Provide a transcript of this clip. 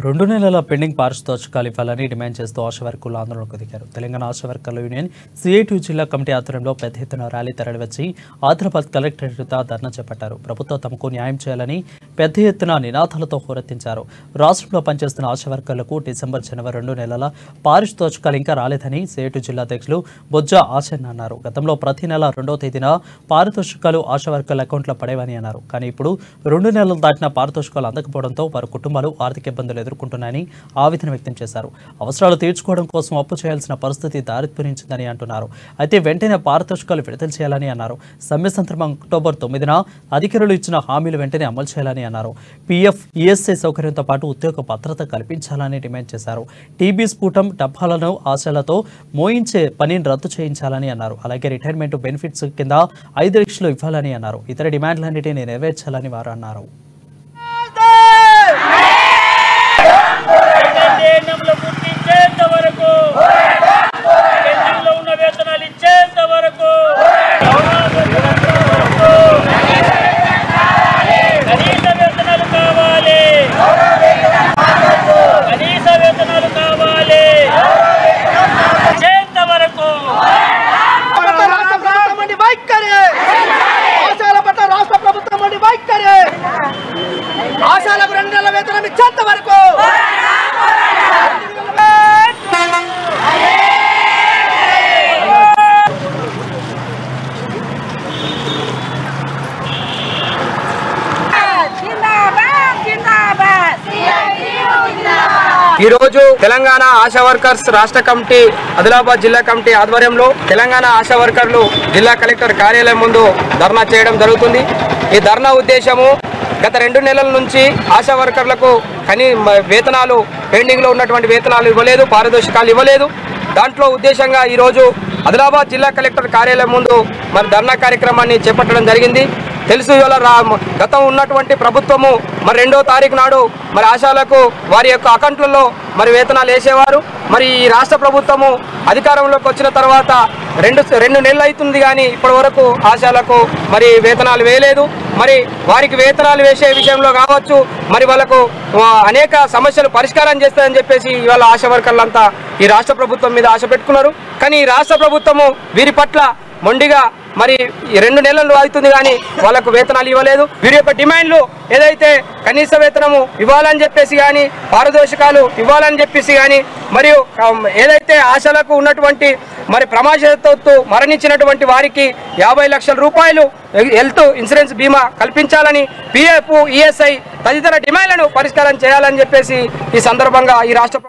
2 నెలల పెండింగ్ పారితోషికాలు ఇవ్వాలని డిమాండ్ చేస్తూ ఆశా వర్కర్లు ఆందోళనకు దిగారు. తెలంగాణ ఆశా వర్కర్ల యూనియన్ సిఐటి జిల్లా కమిటీ ఆధ్వర్యంలో పెద్ద ఎత్తున ర్యాలీ తరలివచ్చి ఆదిలాబాద్ కలెక్టరేట్ వద్ద ధర్నా చేపట్టారు. ప్రభుత్వం తమకు న్యాయం చేయాలని పెద్ద ఎత్తున నినాదాలతో హోరెత్తించారు. రాష్ట్రంలో పనిచేస్తున్న ఆశా వర్కర్లకు డిసెంబర్, జనవరి 2 నెలల పారితోషికాలు ఇంకా రాలేదని సిఐటి జిల్లా అధ్యక్షులు బొజ్జ ఆశన్న అన్నారు. గతంలో ప్రతి నెల 2వ తేదీన పారితోషికాలు ఆశా వర్కర్ల అకౌంట్లో పడేవని అన్నారు. కానీ ఇప్పుడు 2 నెలలు దాటిన పారితోషికాలు అందకపోవడంతో వారి కుటుంబాలు ఆర్థిక ఇబ్బందులు ఎదుర్కొంటున్నాయని ఆవేదన వ్యక్తం చేశారు. అవసరాలు తీర్చుకోవడం కోసం అప్పు చేయాల్సిన పరిస్థితి దారితీసిందని అంటున్నారు. అయితే వెంటనే పారితోషికాలు విడుదల చేయాలని అన్నారు. సమ్మె సందర్భంగా అక్టోబర్ 9న అధికారులు ఇచ్చిన హామీలు వెంటనే అమలు చేయాలని అన్నారు. పీఎఫ్, ఈఎస్ఐ సౌకర్యంతో పాటు ఉద్యోగ భద్రత కల్పించాలని డిమాండ్ చేశారు. టీబీ స్ఫూటం డబ్బాలను ఆశలతో మోయించే పనిని రద్దు చేయించాలని అన్నారు. అలాగే రిటైర్మెంట్ బెనిఫిట్స్ కింద 5 లక్షలు ఇవ్వాలని అన్నారు. ఇతర డిమాండ్లన్నిటినీ నెరవేర్చాలని వారు అన్నారు. ఆశాలకు 2 నెలల వేతనం ఇచ్చేంత వరకు ఈ రోజు తెలంగాణ ఆశా వర్కర్స్ రాష్ట్ర కమిటీ ఆదిలాబాద్ జిల్లా కమిటీ ఆధ్వర్యంలో తెలంగాణ ఆశా వర్కర్లు జిల్లా కలెక్టర్ కార్యాలయం ముందు ధర్నా చేయడం జరుగుతుంది. ఈ ధర్నా ఉద్దేశము గత 2 నెలల నుంచి ఆశా వర్కర్లకు వేతనాలు పెండింగ్లో ఉన్నటువంటి వేతనాలు ఇవ్వలేదు, పారితోషికాలు ఇవ్వలేదు. దాంట్లో ఉద్దేశంగా ఈరోజు ఆదిలాబాద్ జిల్లా కలెక్టర్ కార్యాలయం ముందు ధర్నా కార్యక్రమాన్ని చేపట్టడం జరిగింది. తెలుసు ఇవాళ గతం ఉన్నటువంటి ప్రభుత్వము 2వ తారీఖు నాడు ఆశాలకు వారి యొక్క అకౌంట్లలో వేతనాలు వేసేవారు. ఈ రాష్ట్ర ప్రభుత్వము అధికారంలోకి వచ్చిన తర్వాత 2 నెలలు అవుతుంది కానీ ఇప్పటి వరకు ఆశాలకు వేతనాలు వేయలేదు. వారికి వేతనాలు వేసే విషయంలో కావచ్చు, వాళ్ళకు అనేక సమస్యలు పరిష్కారం చేస్తారని చెప్పేసి ఇవాళ ఆశా వర్కర్లంతా ఈ రాష్ట్ర ప్రభుత్వం మీద ఆశ పెట్టుకున్నారు. కానీ ఈ రాష్ట్ర ప్రభుత్వము వీరి పట్ల మొండిగా 2 నెలలు అవుతుంది కానీ వాళ్ళకు వేతనాలు ఇవ్వలేదు. వీరి యొక్క డిమాండ్లు ఏదైతే కనీస వేతనము ఇవ్వాలని చెప్పేసి కానీ, పారితోషికాలు ఇవ్వాలని చెప్పేసి కానీ, మరియు ఏదైతే ఆశలకు ఉన్నటువంటి ప్రమాదవశాత్తు మరణించినటువంటి వారికి 50 లక్షల రూపాయలు హెల్త్ ఇన్సూరెన్స్ బీమా కల్పించాలని, పిఎఫ్, ఈఎస్ఐ తదితర డిమాండ్లను పరిష్కారం చేయాలని చెప్పేసి ఈ సందర్భంగా ఈ రాష్ట్ర